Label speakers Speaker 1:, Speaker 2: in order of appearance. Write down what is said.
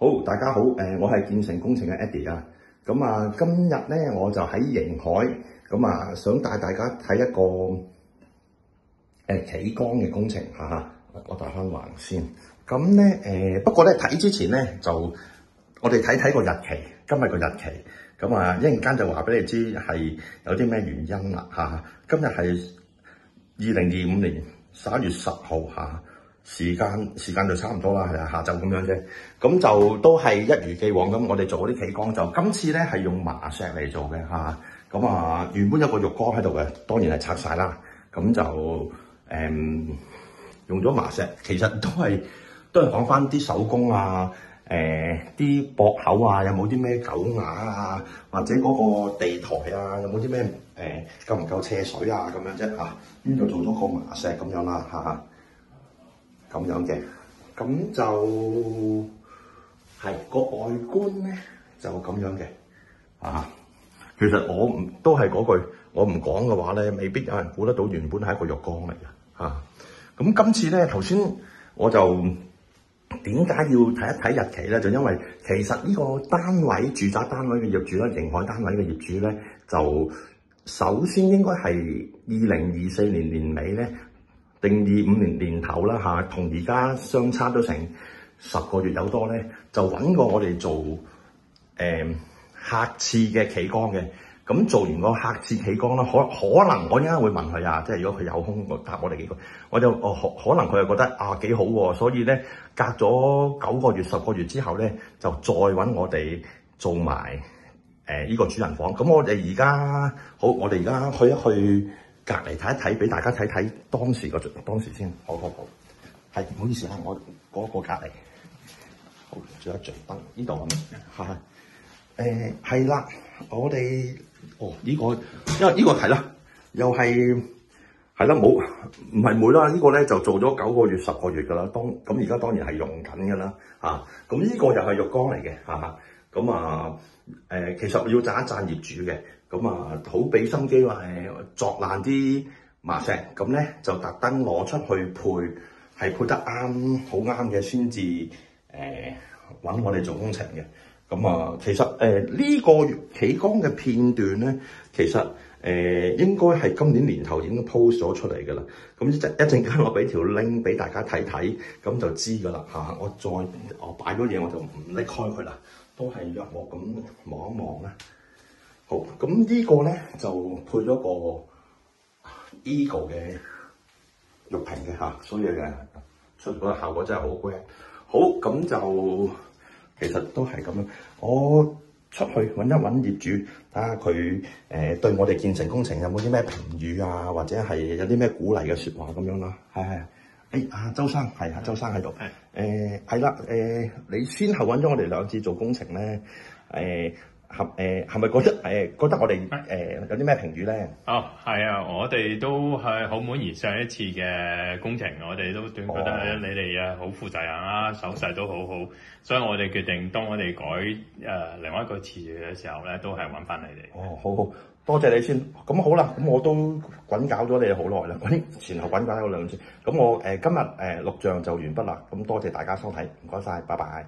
Speaker 1: 好，大家好，我係建成工程嘅 Eddie 啊。咁啊，今日咧我就喺迎海，咁啊想帶大家睇一個企缸嘅工程嚇。我帶翻橫先。咁咧不過咧睇之前咧就我哋睇個日期，今日個日期。咁啊一陣間就話俾你知係有啲咩原因啦嚇。今日係2025年11月10號嚇。時間就差唔多啦，係啊，下晝咁樣啫。咁就都係一如既往咁，我哋做嗰啲企缸就今次咧係用麻石嚟做嘅嚇。咁啊原本有個浴缸喺度嘅，當然係拆晒啦。咁就用咗麻石，其實都係講翻啲手工啊，啲駁口啊，有冇啲咩狗牙啊，或者嗰個地台啊，有冇啲咩夠唔夠斜水啊咁樣啫嚇。咁就做咗個麻石咁樣啦嚇。咁樣嘅，咁就係個外觀咧就咁樣嘅，其實我都係嗰句，我唔講嘅話咧，未必有人估得到原本係一個浴缸嚟嘅，咁今次咧頭先我就點解要睇一睇日期咧？就因為其實呢個單位住宅單位嘅業主咧，迎海單位嘅業主咧，就首先應該係2024年年尾咧。定25年年頭啦嚇，同而家相差都成10個月有多咧，就揾過我哋做客次嘅企缸嘅。咁做完個客次企缸啦，可能我應該會問佢啊，即係如果佢有空答我哋幾個，我就可能佢又覺得啊幾好喎，所以咧隔咗9個月10個月之後咧，就再揾我哋做埋呢個主人房。咁我哋而家好，我哋而家去一去。隔離睇一睇，俾大家睇睇當時先。好，係唔好意思啊，我嗰個隔離，好，仲有一盞燈，呢度係啦，我哋呢個，因為呢個係啦，又係啦，唔係煤啦，呢個咧就做咗9個月10個月㗎啦，咁而家當然係用緊㗎啦，咁呢個又係浴缸嚟嘅，咁其實要讚一讚業主嘅。咁好俾心機話鑿爛啲麻石，咁咧就特登攞出去配，係配得啱，好啱嘅先至揾我哋做工程嘅。咁其實呢個企缸嘅片段咧，其實應該係今年年頭已經 post 咗出嚟㗎啦。咁一陣間我俾條 link 俾大家睇睇，咁就知㗎啦嚇。我擺咗嘢我就唔拎開佢啦，都係約我咁望一望啦。好，咁呢個咧就配咗個 Eagle 嘅玉屏嘅嚇，所以嘅出個效果真係好 grand。好，咁就其實都係咁樣。我出去揾一揾業主，睇下佢對我哋建成工程有冇啲咩評語啊，或者係有啲咩鼓勵嘅説話咁樣啦。係，周生係啊，周生喺度。係啦，你先後揾咗我哋2次做工程咧，係咪覺得我哋有啲咩評語咧？
Speaker 2: 係啊，我哋都係好滿意上一次嘅工程，我哋都覺得你哋好負責任啦，手勢都好好，所以我哋決定當我哋改另外一個次序嘅時候咧，都係揾翻你哋。
Speaker 1: 好，多謝你先。咁好啦，咁我都滾搞咗你好耐啦，前後滾搞咗2次。咁我今日錄像就完畢啦。咁多謝大家收睇，唔該晒，拜拜。